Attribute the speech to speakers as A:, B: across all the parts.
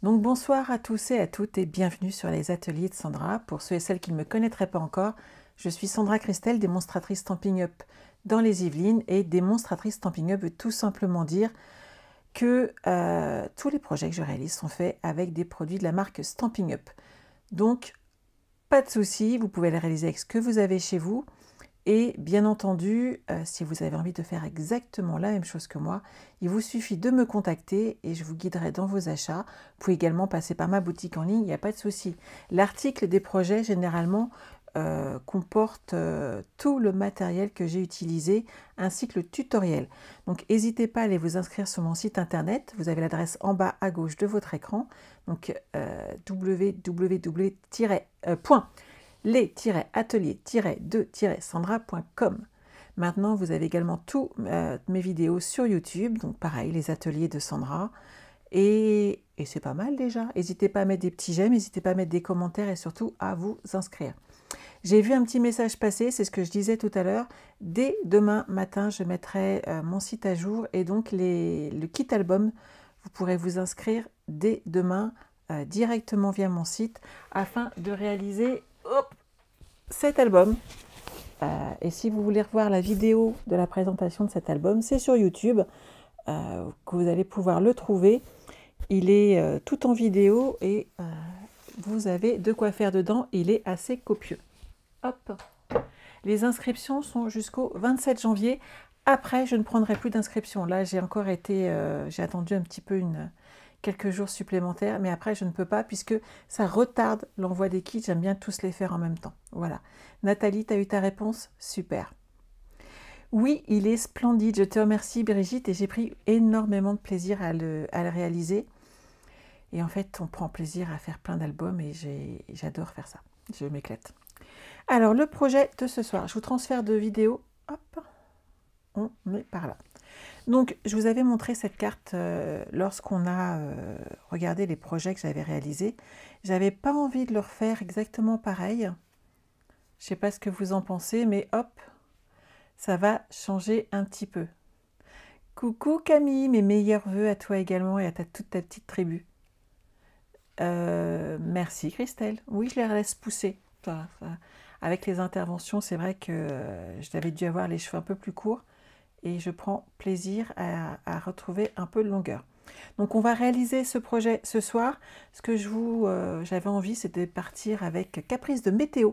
A: Donc bonsoir à tous et à toutes et bienvenue sur les ateliers de Sandra. Pour ceux et celles qui ne me connaîtraient pas encore, je suis Sandra Christelle, démonstratrice Stampin' Up dans les Yvelines, et démonstratrice Stampin' Up veut tout simplement dire que tous les projets que je réalise sont faits avec des produits de la marque Stampin' Up. Donc pas de souci, vous pouvez les réaliser avec ce que vous avez chez vous. Et bien entendu, si vous avez envie de faire exactement la même chose que moi, il vous suffit de me contacter et je vous guiderai dans vos achats. Vous pouvez également passer par ma boutique en ligne, il n'y a pas de souci. L'article des projets, généralement, comporte tout le matériel que j'ai utilisé, ainsi que le tutoriel. Donc n'hésitez pas à aller vous inscrire sur mon site internet. Vous avez l'adresse en bas à gauche de votre écran. Donc les-ateliers-de-sandra.com. Maintenant, vous avez également tous mes vidéos sur YouTube, donc pareil, les ateliers de Sandra. Et c'est pas mal déjà. N'hésitez pas à mettre des petits j'aime, n'hésitez pas à mettre des commentaires et surtout à vous inscrire. J'ai vu un petit message passer, c'est ce que je disais tout à l'heure. Dès demain matin, je mettrai mon site à jour et donc le kit album, vous pourrez vous inscrire dès demain directement via mon site afin de réaliser cet album. Et si vous voulez revoir la vidéo de la présentation de cet album, c'est sur YouTube que vous allez pouvoir le trouver. Il est tout en vidéo et vous avez de quoi faire dedans. Il est assez copieux. Hop. Les inscriptions sont jusqu'au 27 janvier. Après, je ne prendrai plus d'inscription. Là, j'ai encore été, j'ai attendu un petit peu quelques jours supplémentaires, mais après, je ne peux pas puisque ça retarde l'envoi des kits. J'aime bien tous les faire en même temps. Voilà. Nathalie, tu as eu ta réponse? Super. Oui, il est splendide. Je te remercie, Brigitte, et j'ai pris énormément de plaisir à le réaliser. Et en fait, on prend plaisir à faire plein d'albums et j'adore faire ça. Je m'éclate. Alors, le projet de ce soir, je vous transfère de vidéo. Hop, on est par là. Donc, je vous avais montré cette carte lorsqu'on a regardé les projets que j'avais réalisés. J'avais pas envie de le refaire exactement pareil. Je sais pas ce que vous en pensez, mais hop, ça va changer un petit peu. Coucou Camille, mes meilleurs voeux à toi également et à toute ta petite tribu. Merci Christelle. Oui, je les laisse pousser. Avec les interventions, c'est vrai que j'avais dû avoir les cheveux un peu plus courts et je prends plaisir à retrouver un peu de longueur. Donc on va réaliser ce projet ce soir. Ce que j'avais envie, c'était de partir avec Caprice de météo.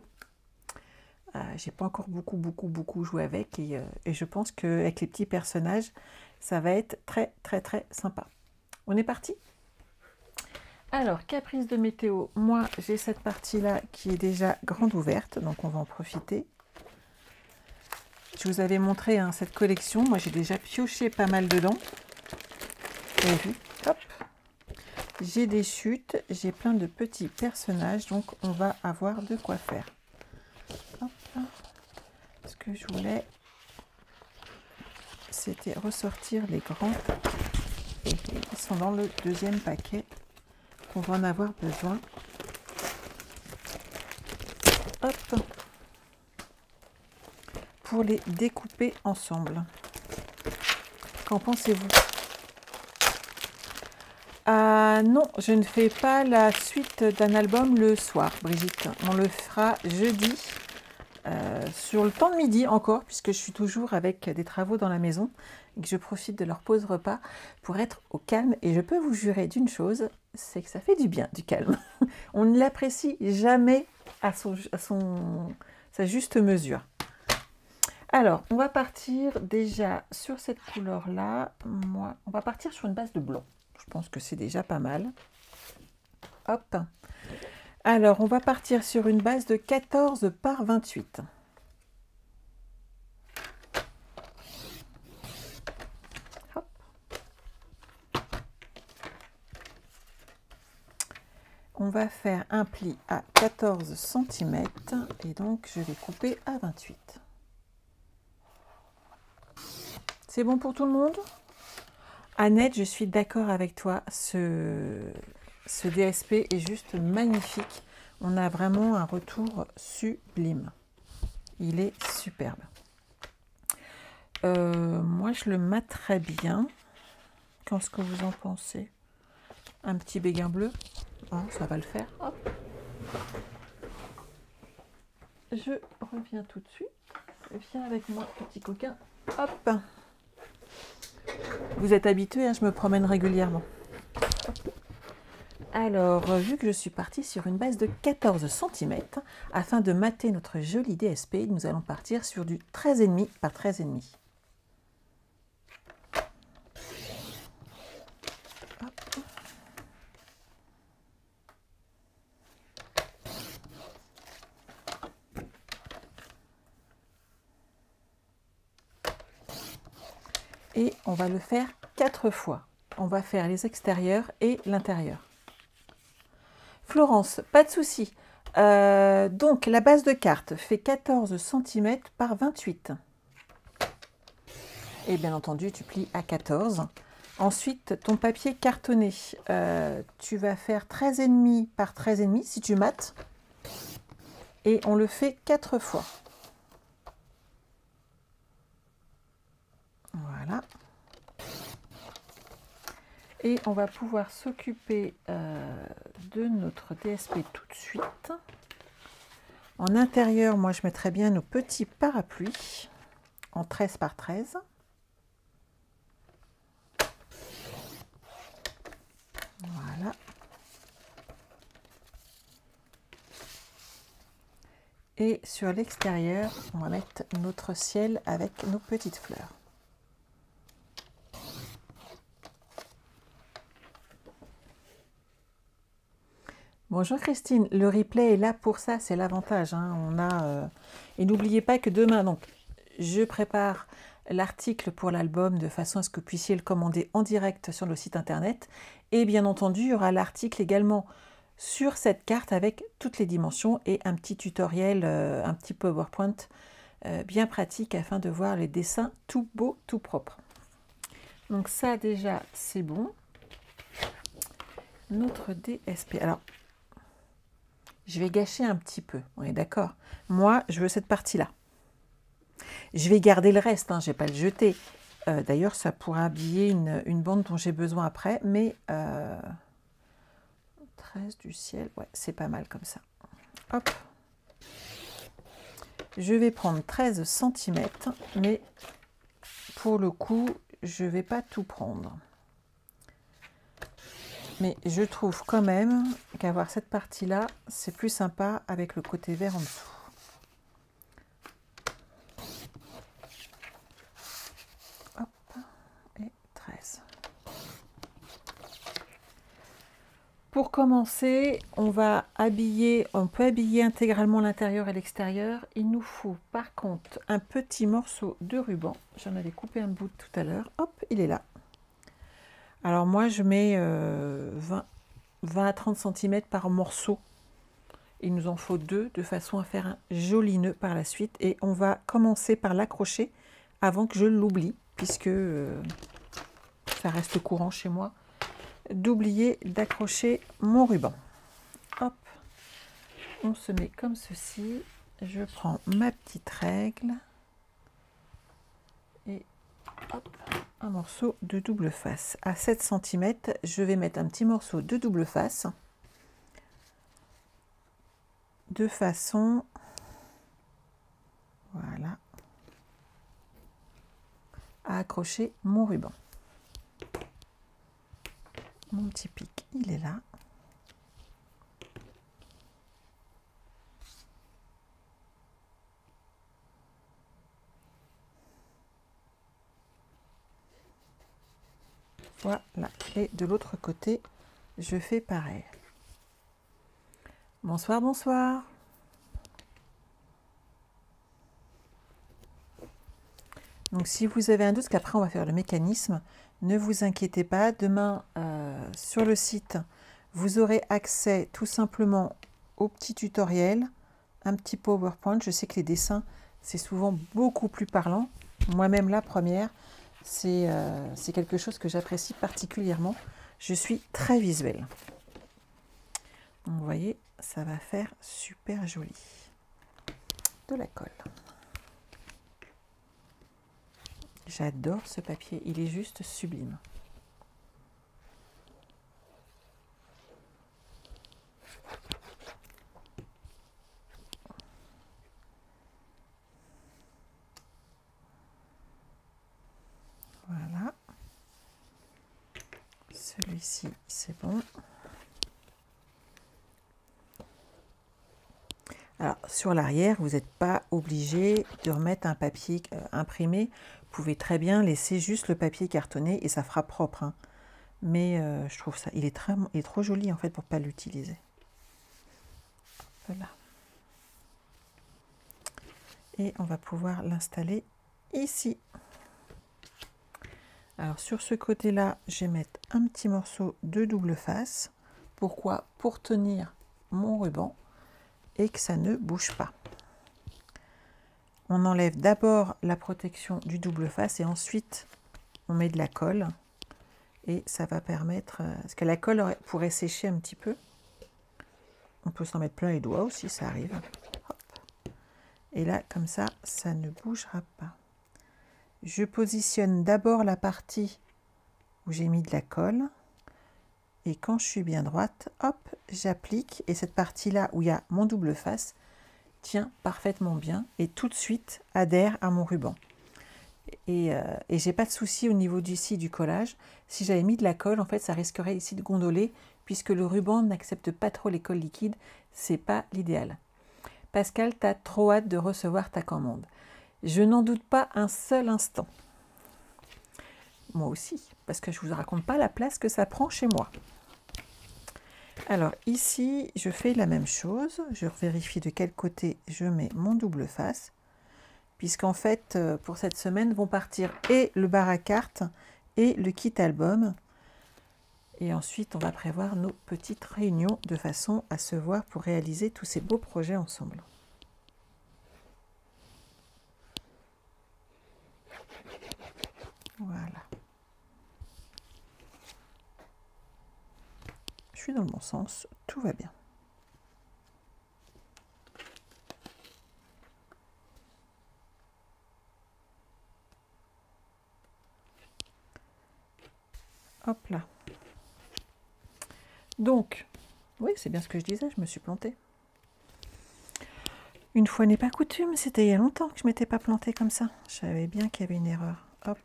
A: J'ai pas encore beaucoup joué avec et je pense qu'avec les petits personnages, ça va être très sympa. On est parti? Alors, Caprice de météo, moi j'ai cette partie-là qui est déjà grande ouverte, donc on va en profiter. Je vous avais montré cette collection, moi j'ai déjà pioché pas mal dedans. Vous avez vu? Hop. J'ai des chutes, j'ai plein de petits personnages, donc on va avoir de quoi faire. Hop. Ce que je voulais, c'était ressortir les grands. Et ils sont dans le deuxième paquet. On va en avoir besoin. Hop. Pour les découper ensemble. Qu'en pensez-vous? Non, je ne fais pas la suite d'un album le soir, Brigitte. On le fera jeudi, sur le temps de midi encore, puisque je suis toujours avec des travaux dans la maison et que je profite de leur pause repas pour être au calme. Et je peux vous jurer d'une chose, c'est que ça fait du bien, du calme. On ne l'apprécie jamais à sa juste mesure. Alors, on va partir déjà sur cette couleur-là. On va partir sur une base de blanc. Je pense que c'est déjà pas mal. Hop. Alors, on va partir sur une base de 14 par 28. Hop. On va faire un pli à 14 cm et donc je vais couper à 28. C'est bon pour tout le monde? Annette, je suis d'accord avec toi, ce DSP est juste magnifique. On a vraiment un retour sublime. Il est superbe. Moi, je le mets très bien. Qu'est-ce que vous en pensez? un petit béguin bleu. Hein, ça va le faire. Hop. Je reviens tout de suite. Viens avec moi, petit coquin. Hop. Vous êtes habitués, hein, je me promène régulièrement. Hop. Alors, vu que je suis partie sur une base de 14 cm, afin de mater notre joli DSP, nous allons partir sur du 13,5 par 13,5. Et on va le faire 4 fois. On va faire les extérieurs et l'intérieur. Florence, pas de souci. Donc, la base de carte fait 14 cm par 28. Et bien entendu, tu plies à 14. Ensuite, ton papier cartonné, tu vas faire 13,5 par 13,5 si tu mates. Et on le fait 4 fois. Voilà. Et on va pouvoir s'occuper de notre DSP tout de suite. En intérieur, moi je mettrais bien nos petits parapluies en 13 par 13. Voilà. Et sur l'extérieur, on va mettre notre ciel avec nos petites fleurs. Bonjour Christine, le replay est là pour ça, c'est l'avantage. Hein. Et n'oubliez pas que demain, donc, je prépare l'article pour l'album de façon à ce que vous puissiez le commander en direct sur le site internet. Et bien entendu, il y aura l'article également sur cette carte avec toutes les dimensions et un petit tutoriel, un petit PowerPoint bien pratique afin de voir les dessins tout beaux, tout propres. Donc ça déjà, c'est bon. Notre DSP. Alors, je vais gâcher un petit peu, on est d'accord. Moi, je veux cette partie-là. Je vais garder le reste, hein, je ne vais pas le jeter. D'ailleurs, ça pourra habiller une bande dont j'ai besoin après, mais 13 du ciel, ouais, c'est pas mal comme ça. Hop. Je vais prendre 13 cm, mais pour le coup, je ne vais pas tout prendre. Mais je trouve quand même qu'avoir cette partie-là, c'est plus sympa avec le côté vert en dessous. Hop, et 13. Pour commencer, on peut habiller intégralement l'intérieur et l'extérieur. Il nous faut par contre un petit morceau de ruban. J'en avais coupé un bout tout à l'heure. Hop, il est là. Alors moi, je mets 20 à 30 cm par morceau. Il nous en faut 2 de façon à faire un joli nœud par la suite. Et on va commencer par l'accrocher avant que je l'oublie, puisque ça reste courant chez moi d'oublier d'accrocher mon ruban. Hop, on se met comme ceci. Je prends ma petite règle et hop, un morceau de double face. À 7 cm, je vais mettre un petit morceau de double face de façon, voilà, à accrocher mon ruban. Mon petit pic, il est là. Voilà, et de l'autre côté, je fais pareil. Bonsoir, bonsoir. Donc si vous avez un doute, qu'après on va faire le mécanisme, ne vous inquiétez pas. Demain, sur le site, vous aurez accès tout simplement au petit tutoriel, un petit PowerPoint. Je sais que les dessins, c'est souvent beaucoup plus parlant. Moi-même, la première, c'est quelque chose que j'apprécie particulièrement. Je suis très visuelle. Donc, vous voyez, ça va faire super joli. De la colle. J'adore ce papier, il est juste sublime. Celui-ci, c'est bon. Alors, sur l'arrière, vous n'êtes pas obligé de remettre un papier imprimé. Vous pouvez très bien laisser juste le papier cartonné et ça fera propre, hein. Mais je trouve ça, il est trop joli en fait pour ne pas l'utiliser. Voilà. Et on va pouvoir l'installer ici. Alors sur ce côté-là, je vais mettre un petit morceau de double face. Pourquoi? Pour tenir mon ruban et que ça ne bouge pas. On enlève d'abord la protection du double face et ensuite on met de la colle. Et ça va permettre, parce que la colle pourrait sécher un petit peu. On peut s'en mettre plein les doigts aussi, ça arrive. Hop. Et là, comme ça, ça ne bougera pas. Je positionne d'abord la partie où j'ai mis de la colle. Et quand je suis bien droite, hop, j'applique. Et cette partie-là où il y a mon double face tient parfaitement bien et tout de suite adhère à mon ruban. Et j'ai pas de souci au niveau du collage. Si j'avais mis de la colle, en fait, ça risquerait ici de gondoler puisque le ruban n'accepte pas trop les colles liquides. C'est pas l'idéal. Pascal, tu as trop hâte de recevoir ta commande. Je n'en doute pas un seul instant. Moi aussi, parce que je ne vous raconte pas la place que ça prend chez moi. Alors ici, je fais la même chose. Je vérifie de quel côté je mets mon double face. Puisqu'en fait, pour cette semaine, vont partir et le bar à cartes et le kit album. Et ensuite, on va prévoir nos petites réunions de façon à se voir pour réaliser tous ces beaux projets ensemble. Voilà. Je suis dans le bon sens, tout va bien. Hop là. Donc, oui, c'est bien ce que je disais, je me suis plantée. Une fois n'est pas coutume, c'était il y a longtemps que je ne m'étais pas plantée comme ça. Je savais bien qu'il y avait une erreur. Hop,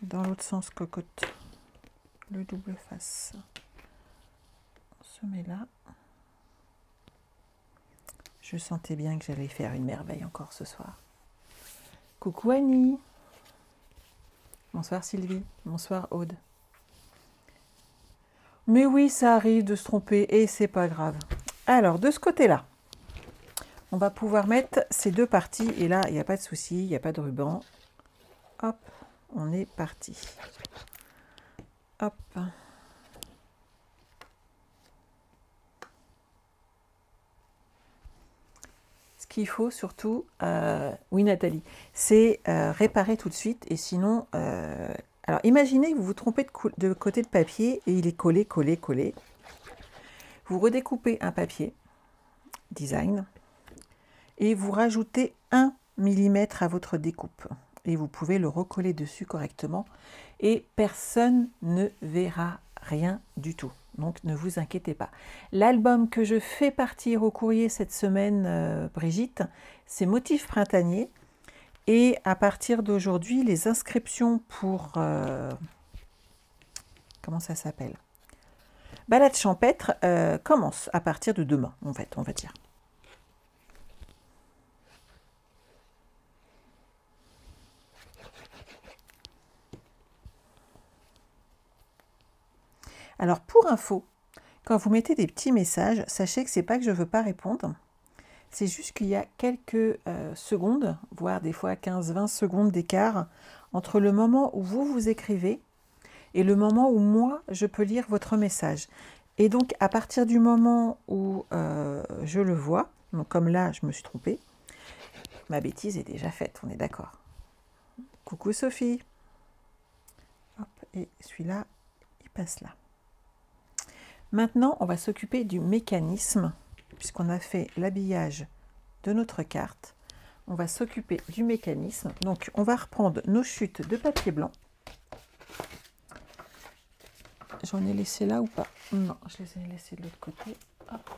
A: dans l'autre sens, cocotte. Le double face. On se met là. Je sentais bien que j'allais faire une merveille encore ce soir. Coucou Annie. Bonsoir Sylvie. Bonsoir Aude. Mais oui, ça arrive de se tromper et c'est pas grave. Alors, de ce côté-là, on va pouvoir mettre ces deux parties. Et là, il n'y a pas de souci, il n'y a pas de ruban. Hop, on est parti. Hop. Ce qu'il faut surtout, oui Nathalie, c'est réparer tout de suite. Et sinon, alors imaginez que vous vous trompez de côté de papier et il est collé, collé, collé. Vous redécoupez un papier, design, et vous rajoutez 1 mm à votre découpe. Et vous pouvez le recoller dessus correctement et personne ne verra rien du tout. Donc ne vous inquiétez pas. L'album que je fais partir au courrier cette semaine, Brigitte, c'est Motifs printaniers. Et à partir d'aujourd'hui, les inscriptions pour... comment ça s'appelle? Balade champêtre commencent à partir de demain, en fait, on va dire. Alors, pour info, quand vous mettez des petits messages, sachez que ce n'est pas que je ne veux pas répondre. C'est juste qu'il y a quelques secondes, voire des fois 15-20 secondes d'écart entre le moment où vous vous écrivez et le moment où moi, je peux lire votre message. Et donc, à partir du moment où je le vois, donc comme là, je me suis trompée, ma bêtise est déjà faite, on est d'accord. Coucou Sophie. Hop, et celui-là, il passe là. Maintenant, on va s'occuper du mécanisme, puisqu'on a fait l'habillage de notre carte. On va s'occuper du mécanisme. Donc, on va reprendre nos chutes de papier blanc. J'en ai laissé là ou pas? Non, je les ai laissées de l'autre côté. Hop.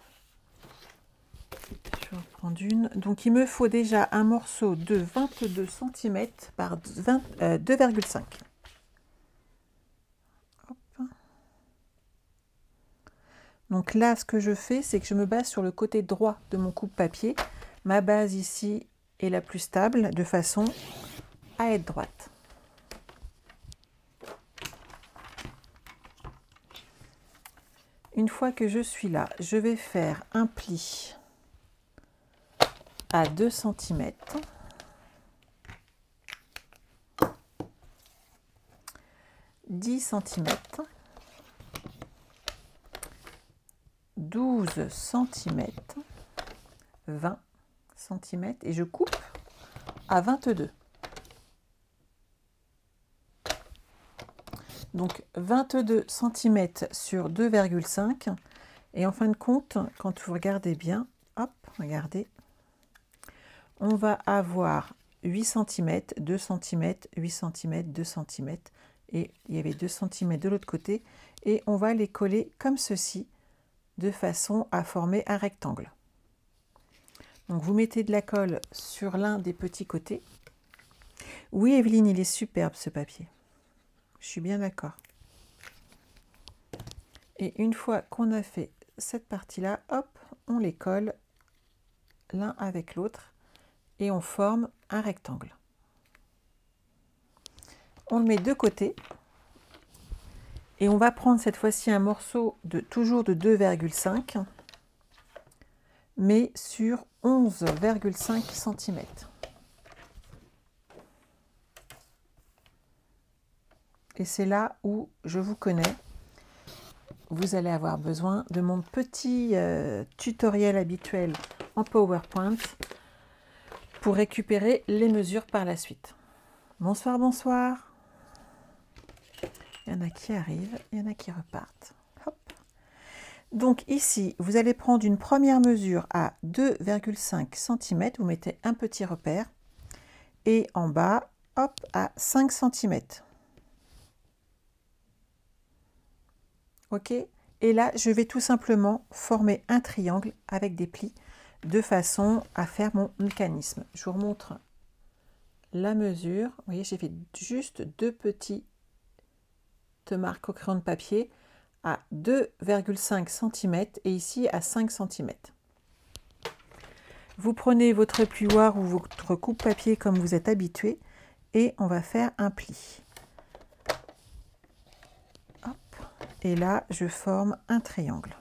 A: Je vais en prendre une. Donc, il me faut déjà un morceau de 22 cm par 2,5. Donc là, ce que je fais, c'est que je me base sur le côté droit de mon coupe-papier. Ma base ici est la plus stable, de façon à être droite. Une fois que je suis là, je vais faire un pli à 2 cm. 10 cm, 12 cm, 20 cm et je coupe à 22. Donc 22 cm sur 2,5 et en fin de compte, quand vous regardez bien, hop, regardez, on va avoir 8 cm, 2 cm, 8 cm, 2 cm et il y avait 2 cm de l'autre côté et on va les coller comme ceci de façon à former un rectangle. Donc vous mettez de la colle sur l'un des petits côtés. Oui Evelyne, il est superbe ce papier. Je suis bien d'accord. Et une fois qu'on a fait cette partie-là, hop, on les colle l'un avec l'autre et on forme un rectangle. On le met de côté et on va prendre cette fois-ci un morceau toujours de 2,5 mais sur 11,5 cm. Et c'est là où je vous connais. Vous allez avoir besoin de mon petit tutoriel habituel en PowerPoint pour récupérer les mesures par la suite. Bonsoir, bonsoir. Il y en a qui arrivent, il y en a qui repartent. Hop. Donc ici, vous allez prendre une première mesure à 2,5 cm. Vous mettez un petit repère. Et en bas, hop, à 5 cm. Ok, et là je vais tout simplement former un triangle avec des plis de façon à faire mon mécanisme. Je vous remontre la mesure. Vous voyez, j'ai fait juste 2 petites marques au crayon de papier à 2,5 cm et ici à 5 cm. Vous prenez votre plioir ou votre coupe-papier comme vous êtes habitué et on va faire un pli. Et là, je forme un triangle.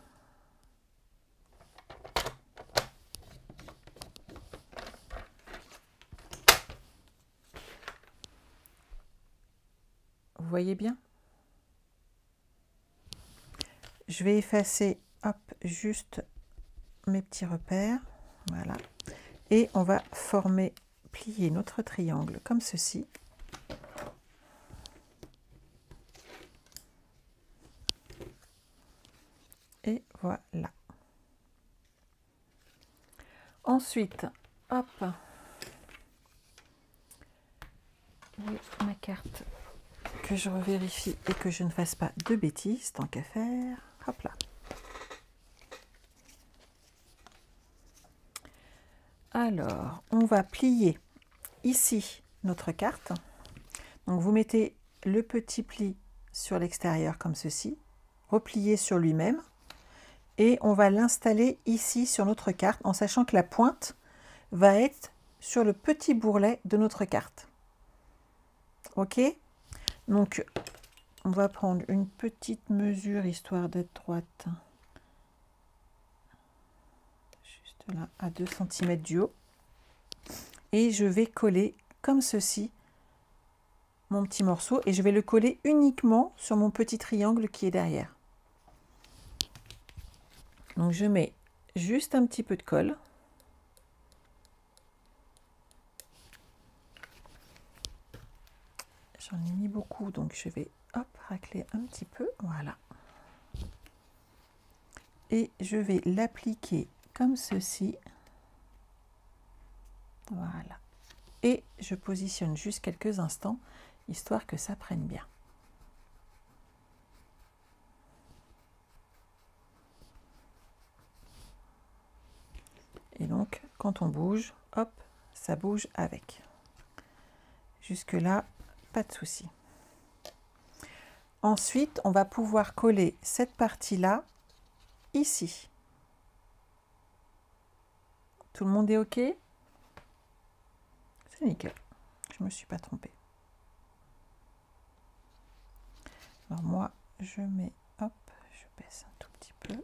A: Vous voyez bien? Je vais effacer, hop, juste mes petits repères. Voilà. Et on va former, plier notre triangle comme ceci. Et voilà. Ensuite, hop, oui, ma carte, que je revérifie et que je ne fasse pas de bêtises, tant qu'à faire. Hop là. Alors, on va plier ici notre carte. Donc, vous mettez le petit pli sur l'extérieur comme ceci, replié sur lui-même. Et on va l'installer ici sur notre carte en sachant que la pointe va être sur le petit bourrelet de notre carte. Ok? Donc, on va prendre une petite mesure histoire d'être droite. Juste là, à 2 cm du haut. Et je vais coller comme ceci mon petit morceau et je vais le coller uniquement sur mon petit triangle qui est derrière. Donc je mets juste un petit peu de colle. J'en ai mis beaucoup, donc je vais hop, racler un petit peu, voilà. Et je vais l'appliquer comme ceci. Voilà. Et je positionne juste quelques instants, histoire que ça prenne bien. Et donc, quand on bouge, hop, ça bouge avec. Jusque-là, pas de souci. Ensuite, on va pouvoir coller cette partie-là ici. Tout le monde est OK? C'est nickel. Je ne me suis pas trompée. Alors moi, je mets, hop, je baisse un tout petit peu,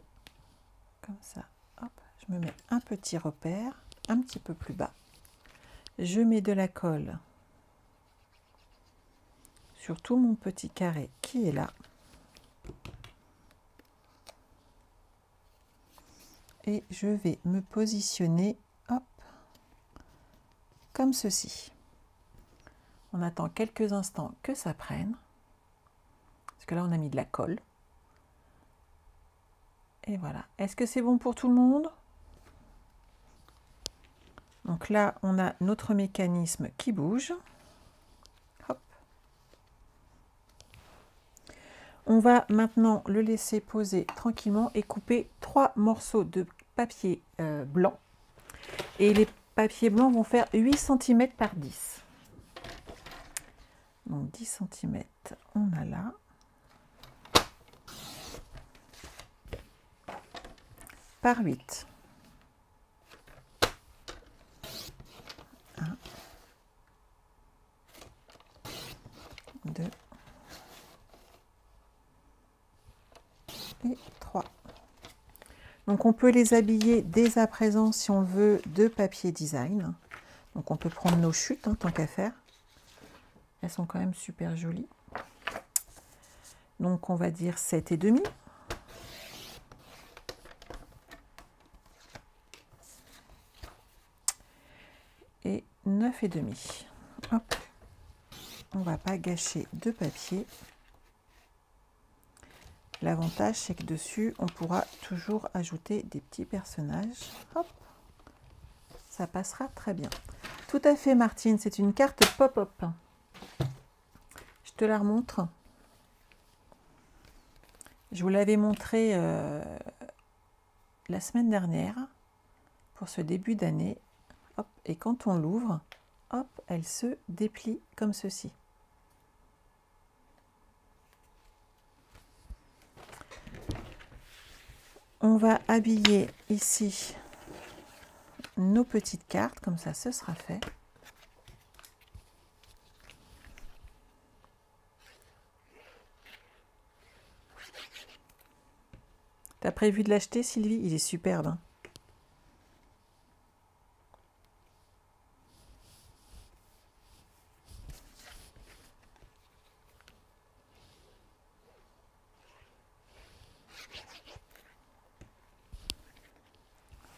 A: comme ça, hop, je me mets un petit repère, un petit peu plus bas. Je mets de la colle sur tout mon petit carré qui est là. Et je vais me positionner, hop, comme ceci. On attend quelques instants que ça prenne. Parce que là, on a mis de la colle. Et voilà. Est-ce que c'est bon pour tout le monde? Donc là, on a notre mécanisme qui bouge. Hop. On va maintenant le laisser poser tranquillement et couper 3 morceaux de papier blanc. Et les papiers blancs vont faire 8 cm par 10. Donc 10 cm, on a là. Par 8. 1, 2 et 3. Donc on peut les habiller dès à présent si on veut de papier design. Donc on peut prendre nos chutes, hein, tant qu'à faire. Elles sont quand même super jolies. Donc on va dire 7,5. Et 9,5. Hop. On ne va pas gâcher de papier. L'avantage, c'est que dessus, on pourra toujours ajouter des petits personnages. Hop. Ça passera très bien. Tout à fait, Martine, c'est une carte pop-up. Je te la remontre. Je vous l'avais montré la semaine dernière pour ce début d'année. Hop, et quand on l'ouvre, hop, elle se déplie comme ceci. On va habiller ici nos petites cartes, comme ça ce sera fait. T'as prévu de l'acheter, Sylvie? Il est superbe, hein.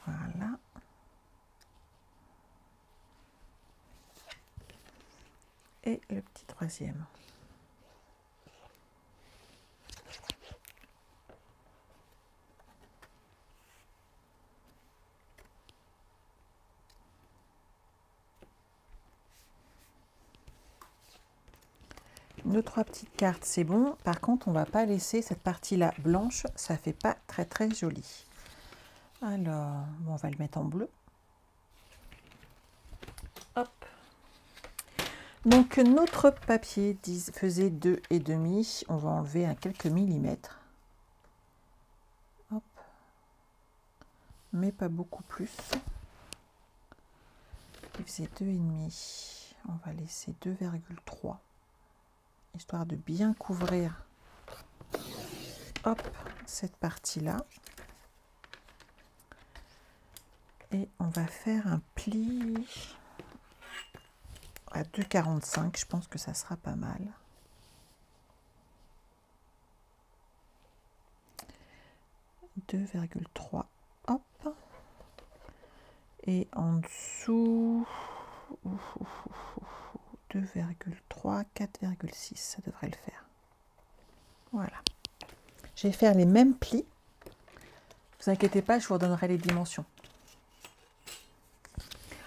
A: Voilà. Et le petit troisième. Nos 3 petites cartes, c'est bon. Par contre, on va pas laisser cette partie-là blanche. Ça fait pas très très joli. Alors, bon, on va le mettre en bleu. Hop. Donc, notre papier faisait 2,5. On va enlever un quelques millimètres. Hop. Mais pas beaucoup plus. Il faisait 2,5. On va laisser 2,3. Histoire de bien couvrir, hop, cette partie-là. Et on va faire un pli à 2,45. Je pense que ça sera pas mal. « 2,3. Hop. Et en dessous, 2,3, 4,6, ça devrait le faire. Voilà. Je vais faire les mêmes plis. Ne vous inquiétez pas, je vous redonnerai les dimensions.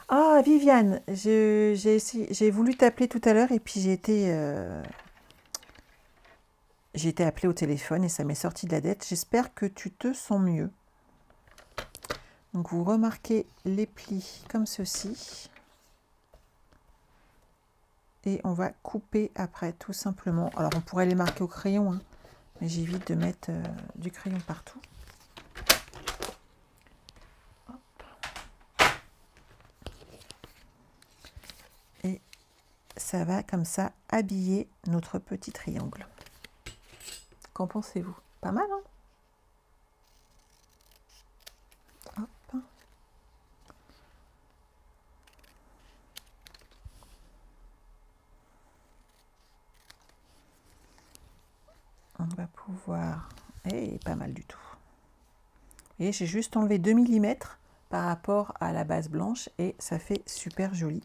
A: Ah, Viviane, j'ai voulu t'appeler tout à l'heure et puis j'ai été appelée au téléphone et ça m'est sorti de la tête. J'espère que tu te sens mieux. Donc, vous remarquez les plis comme ceci. Et on va couper après, tout simplement. Alors, on pourrait les marquer au crayon, hein, mais j'évite de mettre du crayon partout. ça va comme ça habiller notre petit triangle. Qu'en pensez-vous? Pas mal, hein? Hop. On va pouvoir... Eh, pas mal du tout. Et j'ai juste enlevé 2 mm par rapport à la base blanche et ça fait super joli.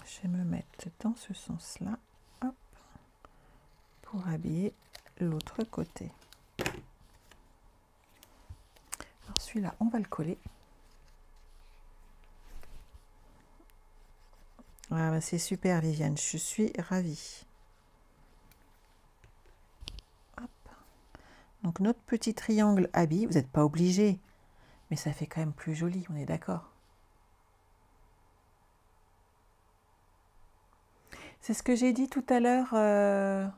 A: Je vais me mettre dans ce sens-là, hop, pour habiller l'autre côté. Alors celui-là, on va le coller. Ah, bah c'est super Viviane, je suis ravie. Hop. Donc notre petit triangle habille, vous n'êtes pas obligé, mais ça fait quand même plus joli, on est d'accord. C'est ce que j'ai dit tout à l'heure,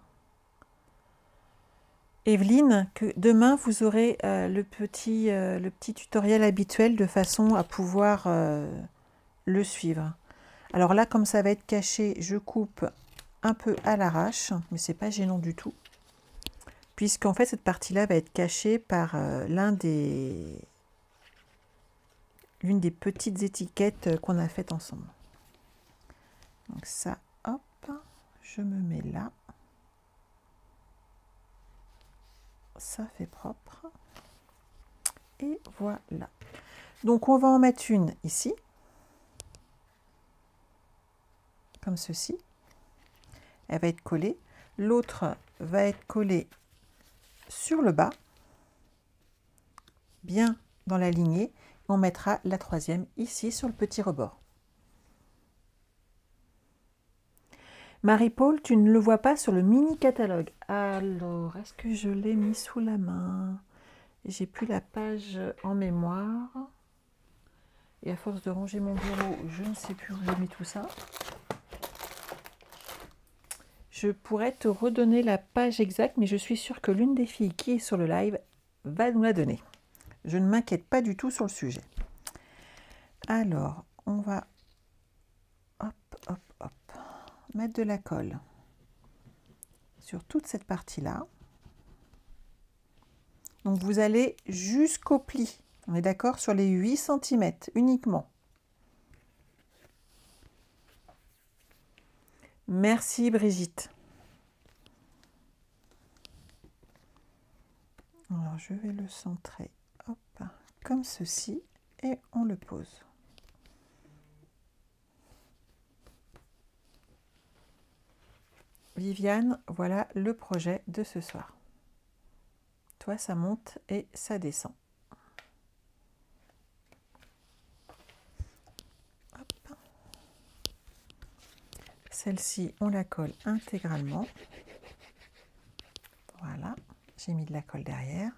A: Evelyne, que demain vous aurez le petit tutoriel habituel de façon à pouvoir le suivre. Alors là, comme ça va être caché, je coupe un peu à l'arrache, mais c'est pas gênant du tout, puisqu'en fait cette partie-là va être cachée par l'une des petites étiquettes qu'on a faites ensemble. Donc ça, hop, je me mets là. Ça fait propre. Et voilà. Donc on va en mettre une ici. Comme ceci. Elle va être collée. L'autre va être collée sur le bas. Bien dans la lignée. On mettra la troisième ici sur le petit rebord. Marie-Paul, tu ne le vois pas sur le mini catalogue. Alors, est-ce que je l'ai mis sous la main? J'ai plus la page en mémoire. Et à force de ranger mon bureau, je ne sais plus où j'ai mis tout ça. Je pourrais te redonner la page exacte, mais je suis sûre que l'une des filles qui est sur le live va nous la donner. Je ne m'inquiète pas du tout sur le sujet. Alors, on va hop, hop, hop, mettre de la colle sur toute cette partie-là. Donc, vous allez jusqu'au pli. On est d'accord sur les 8 cm uniquement. Merci Brigitte. Alors, je vais le centrer, hop, comme ceci, et on le pose. Viviane, voilà le projet de ce soir. Toi, ça monte et ça descend. Celle-ci, on la colle intégralement. Voilà, j'ai mis de la colle derrière.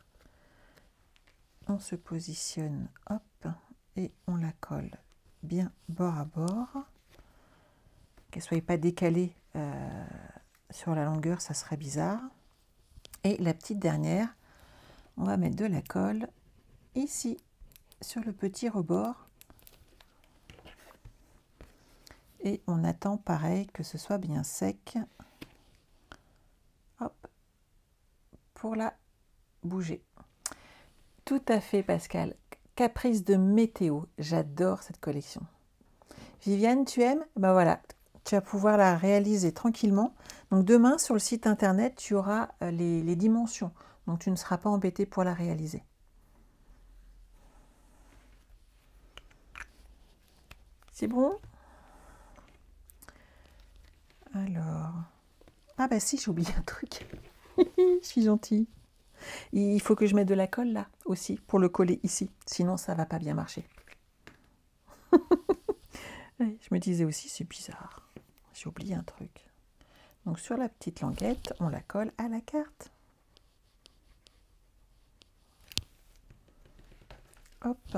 A: On se positionne, hop, et on la colle bien bord à bord. Qu'elle ne soit pas décalée sur la longueur, ça serait bizarre. Et la petite dernière, on va mettre de la colle ici, sur le petit rebord. Et on attend pareil que ce soit bien sec. Hop, pour la bouger. Tout à fait Pascal. Caprice de météo. J'adore cette collection. Viviane, tu aimes? Ben voilà, tu vas pouvoir la réaliser tranquillement. Donc demain, sur le site internet, tu auras les dimensions. Donc tu ne seras pas embêté pour la réaliser. C'est bon? Alors... Ah bah si, j'ai oublié un truc. Je suis gentille. Il faut que je mette de la colle là aussi pour le coller ici. Sinon, ça va pas bien marcher. Je me disais aussi, c'est bizarre. J'ai oublié un truc. Donc sur la petite languette, on la colle à la carte. Hop,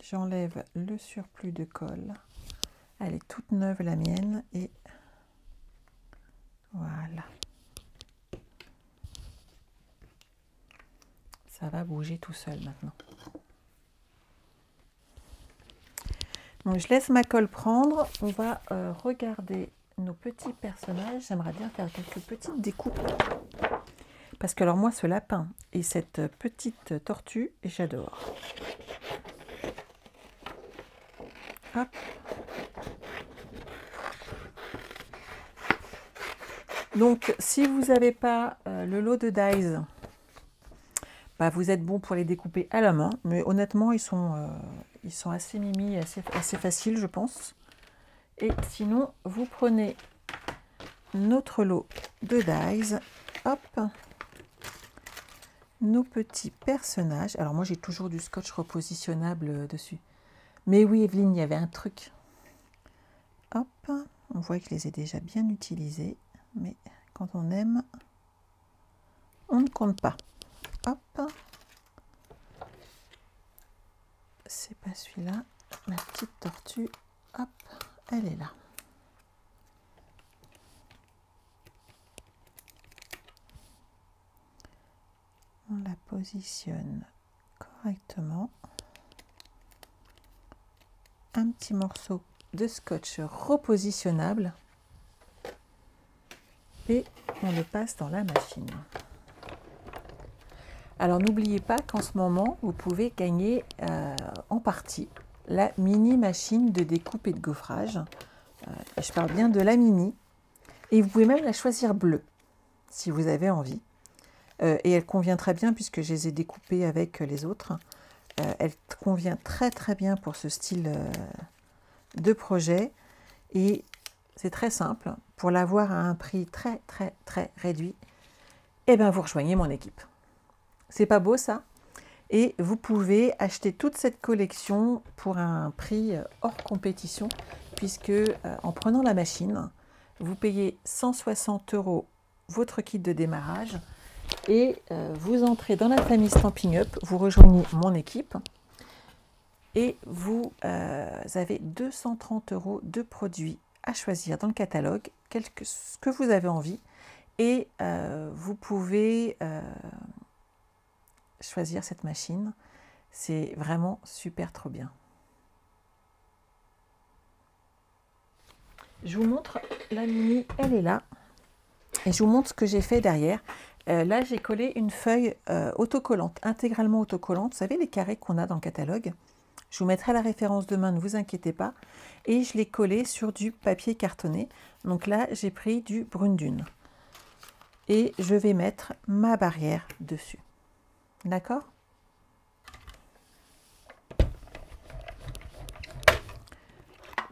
A: j'enlève le surplus de colle. Elle est toute neuve la mienne et voilà. ça va bouger tout seul maintenant. Donc je laisse ma colle prendre. On va regarder nos petits personnages. J'aimerais bien faire quelques petites découpes. Parce que alors moi, ce lapin et cette petite tortue, j'adore. Hop. Donc, si vous n'avez pas le lot de dies, bah, vous êtes bon pour les découper à la main. Mais honnêtement, ils sont assez mimi, assez faciles, je pense. Et sinon, vous prenez notre lot de dies. Hop. Nos petits personnages. Alors moi, j'ai toujours du scotch repositionnable dessus. Mais oui, Evelyne, il y avait un truc. Hop. On voit que je les ai déjà bien utilisés. Mais quand on aime, on ne compte pas. Hop. C'est pas celui-là. Ma petite tortue, hop, elle est là. On la positionne correctement. Un petit morceau de scotch repositionnable. Et on le passe dans la machine. Alors n'oubliez pas qu'en ce moment, vous pouvez gagner en partie la mini machine de découpe et de gaufrage. Je parle bien de la mini. Et vous pouvez même la choisir bleue, si vous avez envie. Et elle convient très bien puisque je les ai découpées avec les autres. Elle convient très très bien pour ce style de projet. Et c'est très simple. Pour l'avoir à un prix très très très réduit, eh bien vous rejoignez mon équipe. C'est pas beau ça? Et vous pouvez acheter toute cette collection pour un prix hors compétition, puisque en prenant la machine, vous payez 160 € votre kit de démarrage et vous entrez dans la famille Stampin' Up, vous rejoignez mon équipe et vous avez 230 € de produits à choisir dans le catalogue, ce que vous avez envie, et vous pouvez choisir cette machine. C'est vraiment super trop bien. Je vous montre la mini, elle est là. Et je vous montre ce que j'ai fait derrière. Là, j'ai collé une feuille autocollante, intégralement autocollante. Vous savez, les carrés qu'on a dans le catalogue. Je vous mettrai la référence demain, ne vous inquiétez pas. Et je l'ai collé sur du papier cartonné. Donc là, j'ai pris du brune dune. Et je vais mettre ma barrière dessus. D'accord?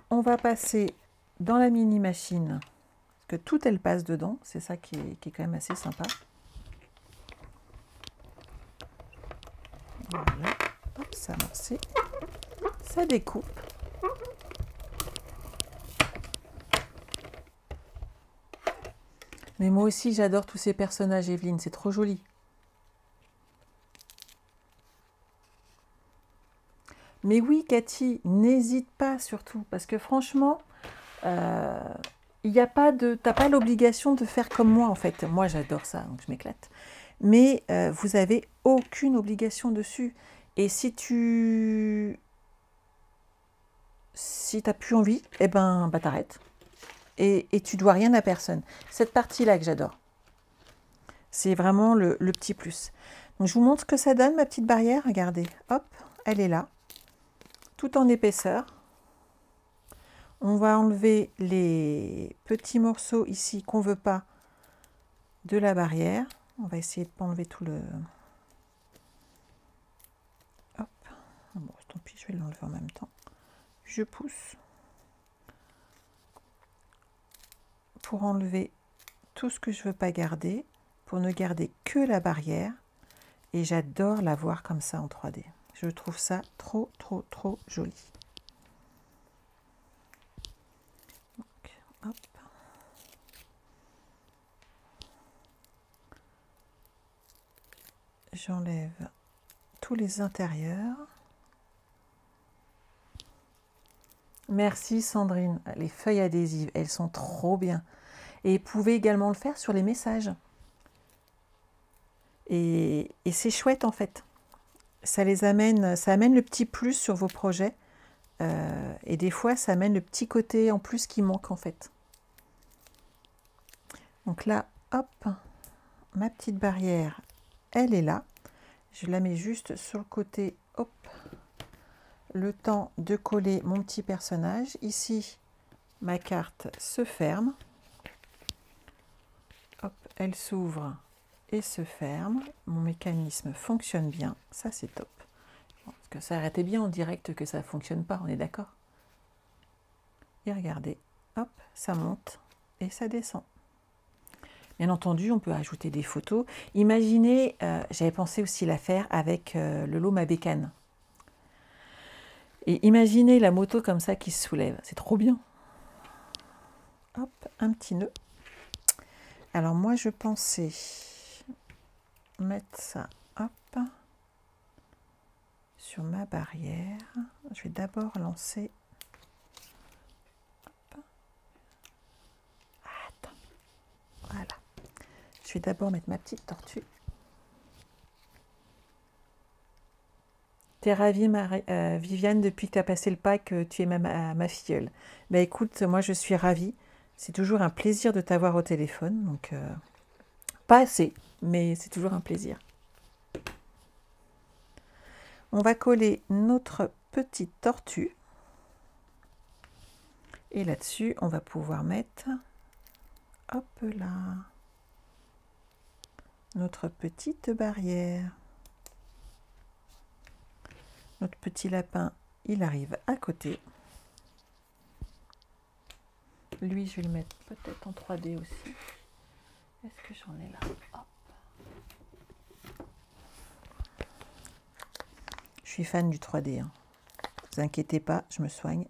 A: On va passer dans la mini machine, parce que tout elle passe dedans. C'est ça qui est quand même assez sympa. Voilà. Hop, ça avance. Ça découpe. Mais moi aussi, j'adore tous ces personnages, Evelyne. C'est trop joli. Mais oui, Cathy, n'hésite pas surtout. Parce que franchement, il n'y a pas de... T'as pas l'obligation de faire comme moi, en fait. Moi, j'adore ça, donc je m'éclate. Mais vous n'avez aucune obligation dessus. Et si tu... Si tu n'as plus envie, eh ben, t'arrêtes. Et tu dois rien à personne. Cette partie-là que j'adore. C'est vraiment le petit plus. Donc, je vous montre ce que ça donne, ma petite barrière. Regardez, hop, elle est là. Tout en épaisseur. On va enlever les petits morceaux ici qu'on ne veut pas de la barrière. On va essayer de ne pas enlever tout le... Hop. Bon, tant pis, je vais l'enlever en même temps. Je pousse pour enlever tout ce que je ne veux pas garder, pour ne garder que la barrière. Et j'adore la voir comme ça en 3D. Je trouve ça trop, trop, trop joli. Donc, hop. J'enlève tous les intérieurs. Merci Sandrine. Les feuilles adhésives, elles sont trop bien. Et vous pouvez également le faire sur les messages. Et c'est chouette en fait. Ça amène le petit plus sur vos projets. Et des fois, ça amène le petit côté en plus qui manque en fait. Donc là, hop, ma petite barrière, elle est là. Je la mets juste sur le côté, hop, le temps de coller mon petit personnage. Ici, ma carte se ferme. Hop, elle s'ouvre et se ferme. Mon mécanisme fonctionne bien, ça c'est top. Bon, parce que ça arrêtait bien en direct que ça ne fonctionne pas, on est d'accord? Et regardez, hop, ça monte et ça descend. Bien entendu, on peut ajouter des photos. Imaginez, j'avais pensé aussi la faire avec le lot Ma Bécane. Et imaginez la moto comme ça qui se soulève, c'est trop bien. Hop, un petit nœud. Alors moi, je pensais mettre ça, hop, sur ma barrière. Je vais d'abord lancer. Hop. Attends. Voilà. Je vais d'abord mettre ma petite tortue. T'es ravie, Viviane, depuis que tu as passé le pack, tu es ma filleule. Bah écoute, moi je suis ravie. C'est toujours un plaisir de t'avoir au téléphone. Donc, pas assez, mais c'est toujours un plaisir. On va coller notre petite tortue. Et là-dessus, on va pouvoir mettre, hop là, notre petite barrière. Notre petit lapin, il arrive à côté. Lui, je vais le mettre peut-être en 3D aussi. Est-ce que j'en ai là? Hop. Je suis fan du 3D. Hein. Ne vous inquiétez pas, je me soigne.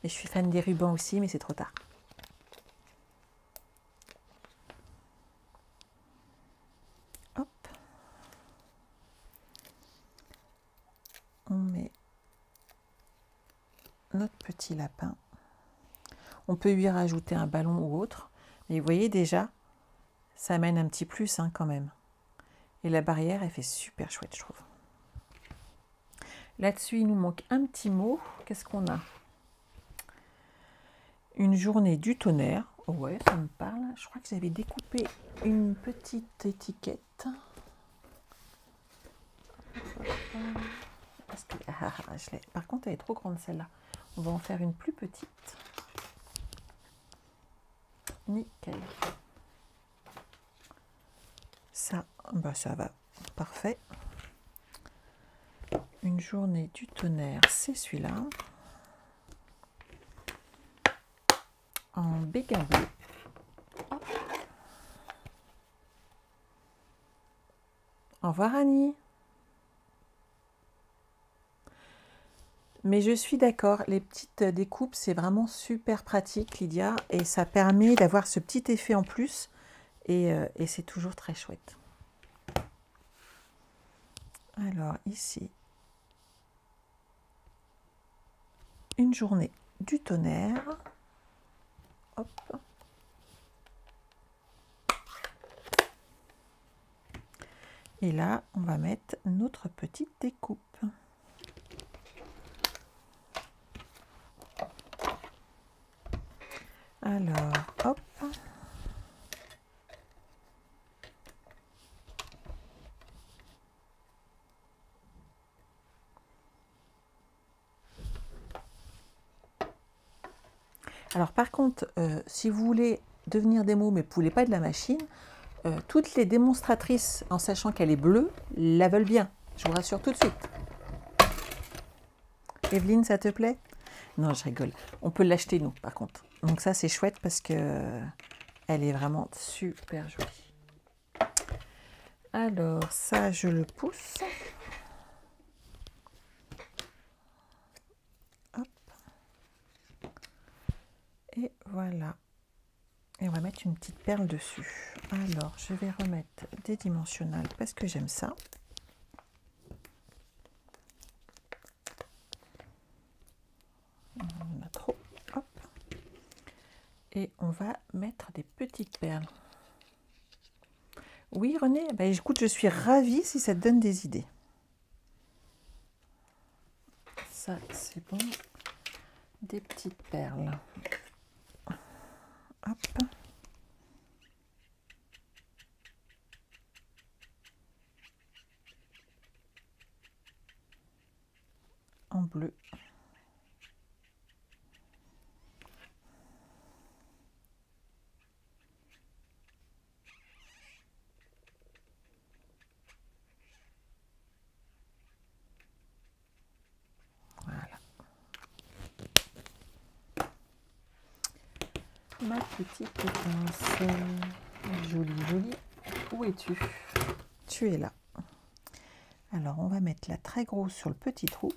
A: Et je suis fan des rubans aussi, mais c'est trop tard. Hop. On met notre petit lapin. On peut lui rajouter un ballon ou autre. Mais vous voyez déjà, ça amène un petit plus hein, quand même. Et la barrière, elle fait super chouette, je trouve. Là-dessus, il nous manque un petit mot. Qu'est-ce qu'on a? Une journée du tonnerre. Oh ouais, ça me parle. Je crois que j'avais découpé une petite étiquette. Parce que, je l'ai. Par contre, elle est trop grande celle-là. On va en faire une plus petite. Nickel. Ça, bah ça va. Parfait. Une journée du tonnerre, c'est celui-là. En béguin bleu. Au revoir Annie. Mais je suis d'accord, les petites découpes, c'est vraiment super pratique Lydia. Et ça permet d'avoir ce petit effet en plus. Et c'est toujours très chouette. Alors ici, une journée du tonnerre. Hop. Et là, on va mettre notre petite découpe. Alors, hop. Alors par contre, si vous voulez devenir démo mais vous ne voulez pas de la machine, toutes les démonstratrices, en sachant qu'elle est bleue, la veulent bien. Je vous rassure tout de suite. Evelyne, ça te plaît? Non, je rigole. On peut l'acheter nous, par contre. Donc ça, c'est chouette parce que elle est vraiment super jolie. Alors, ça, je le pousse. Hop. Et voilà. Et on va mettre une petite perle dessus. Alors, je vais remettre des dimensionnels parce que j'aime ça. On en a trop. Hop. Et on va mettre des petites perles. Oui, René, ben, écoute, je suis ravie si ça te donne des idées. Ça, c'est bon. Des petites perles. Hop. En bleu. Ma petite pince. Jolie, jolie. Où es-tu? Tu es là. Alors, on va mettre la très grosse sur le petit trou.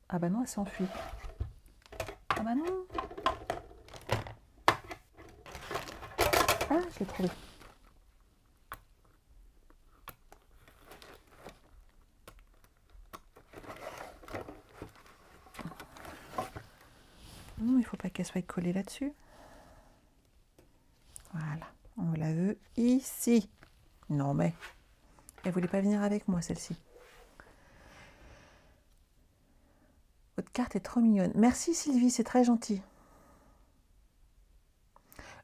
A: Ah bah non, elle s'enfuit. Ah bah non. Ah, je l'ai trouvé. Non, il ne faut pas qu'elle soit collée là-dessus. Voilà, on la veut ici. Non mais, elle voulait pas venir avec moi celle-ci. Votre carte est trop mignonne. Merci Sylvie, c'est très gentil.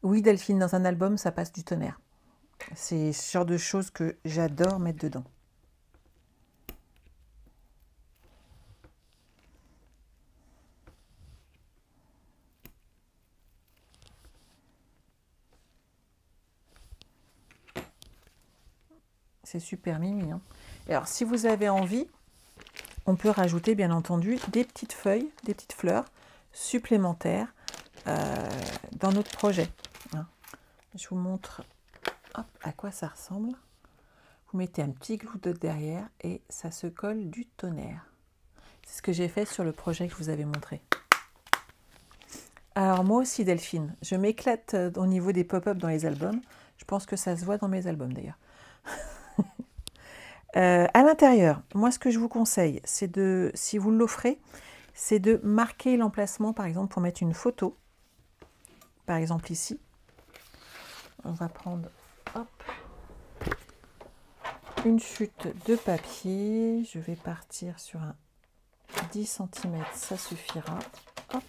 A: Oui Delphine, dans un album, ça passe du tonnerre. C'est ce genre de choses que j'adore mettre dedans. C'est super mimi. Hein. Et alors, si vous avez envie, on peut rajouter, bien entendu, des petites feuilles, des petites fleurs supplémentaires dans notre projet. Hein. Je vous montre hop, à quoi ça ressemble. Vous mettez un petit glue de derrière et ça se colle du tonnerre. C'est ce que j'ai fait sur le projet que je vous avais montré. Alors moi aussi Delphine, je m'éclate au niveau des pop-up dans les albums. Je pense que ça se voit dans mes albums d'ailleurs. À l'intérieur, moi ce que je vous conseille, c'est de, si vous l'offrez, c'est de marquer l'emplacement par exemple pour mettre une photo. Par exemple ici. On va prendre hop, une chute de papier. Je vais partir sur un 10 cm, ça suffira. Hop.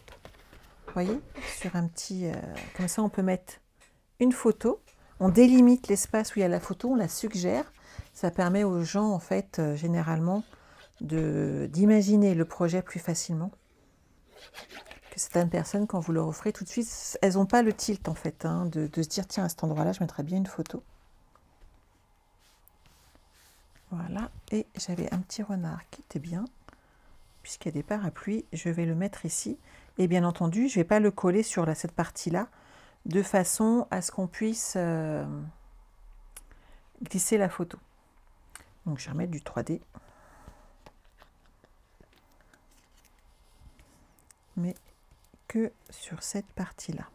A: Vous voyez, sur un petit... comme ça, on peut mettre une photo. On délimite l'espace où il y a la photo, on la suggère. Ça permet aux gens, en fait, généralement, d'imaginer le projet plus facilement. Que certaines personnes, quand vous leur offrez tout de suite, elles n'ont pas le tilt, en fait, hein, de se dire, tiens, à cet endroit-là, je mettrais bien une photo. Voilà, et j'avais un petit renard qui était bien. Puisqu'il y a des parapluies, je vais le mettre ici. Et bien entendu, je ne vais pas le coller sur cette partie-là, de façon à ce qu'on puisse glisser la photo. Donc je vais remettre du 3D. Mais que sur cette partie-là.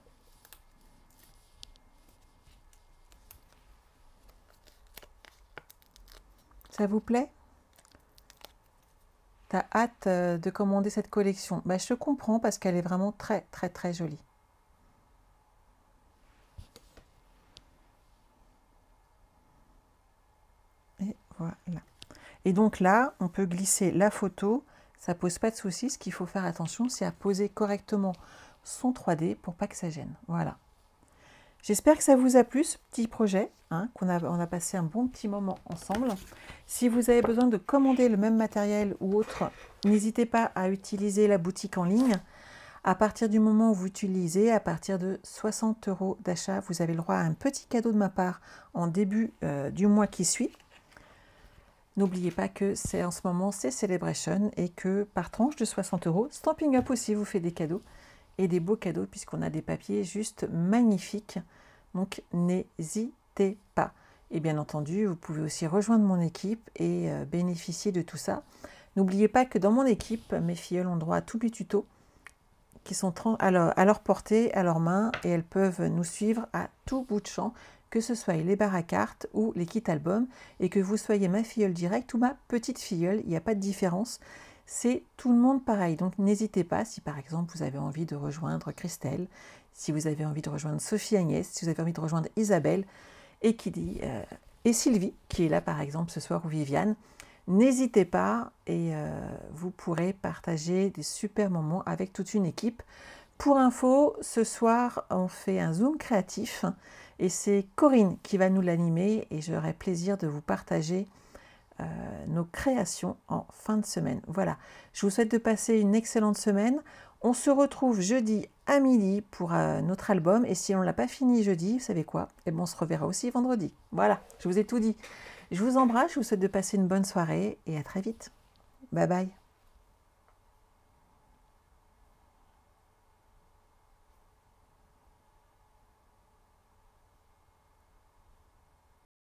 A: Ça vous plaît? T'as hâte de commander cette collection? Ben, je comprends parce qu'elle est vraiment très très très jolie. Et voilà. Et donc là, on peut glisser la photo. Ça pose pas de souci. Ce qu'il faut faire attention, c'est à poser correctement son 3D pour pas que ça gêne. Voilà. J'espère que ça vous a plu, ce petit projet, hein, on a passé un bon petit moment ensemble. Si vous avez besoin de commander le même matériel ou autre, n'hésitez pas à utiliser la boutique en ligne. À partir du moment où vous utilisez, à partir de 60 € d'achat, vous avez le droit à un petit cadeau de ma part en début du mois qui suit. N'oubliez pas que c'est en ce moment, c'est Celebration et que par tranche de 60 €, Stampin' Up aussi vous fait des cadeaux. Et des beaux cadeaux puisqu'on a des papiers juste magnifiques. Donc n'hésitez pas. Et bien entendu, vous pouvez aussi rejoindre mon équipe et bénéficier de tout ça. N'oubliez pas que dans mon équipe, mes filleules ont droit à tous mes tutos qui sont à leur portée, à leurs mains, et elles peuvent nous suivre à tout bout de champ, que ce soit les barres à cartes ou les kits albums, et que vous soyez ma filleule directe ou ma petite filleule, il n'y a pas de différence. C'est tout le monde pareil, donc n'hésitez pas si par exemple vous avez envie de rejoindre Christelle, si vous avez envie de rejoindre Sophie Agnès, si vous avez envie de rejoindre Isabelle, et qui dit et Sylvie, qui est là par exemple ce soir, ou Viviane. N'hésitez pas et vous pourrez partager des super moments avec toute une équipe. Pour info, ce soir, on fait un Zoom créatif et c'est Corinne qui va nous l'animer et j'aurai plaisir de vous partager nos créations en fin de semaine. Voilà, je vous souhaite de passer une excellente semaine. On se retrouve jeudi à midi pour notre album et si on ne l'a pas fini jeudi, vous savez quoi? Eh bien, on se reverra aussi vendredi. Voilà, je vous ai tout dit. Je vous embrasse, je vous souhaite de passer une bonne soirée et à très vite. Bye bye.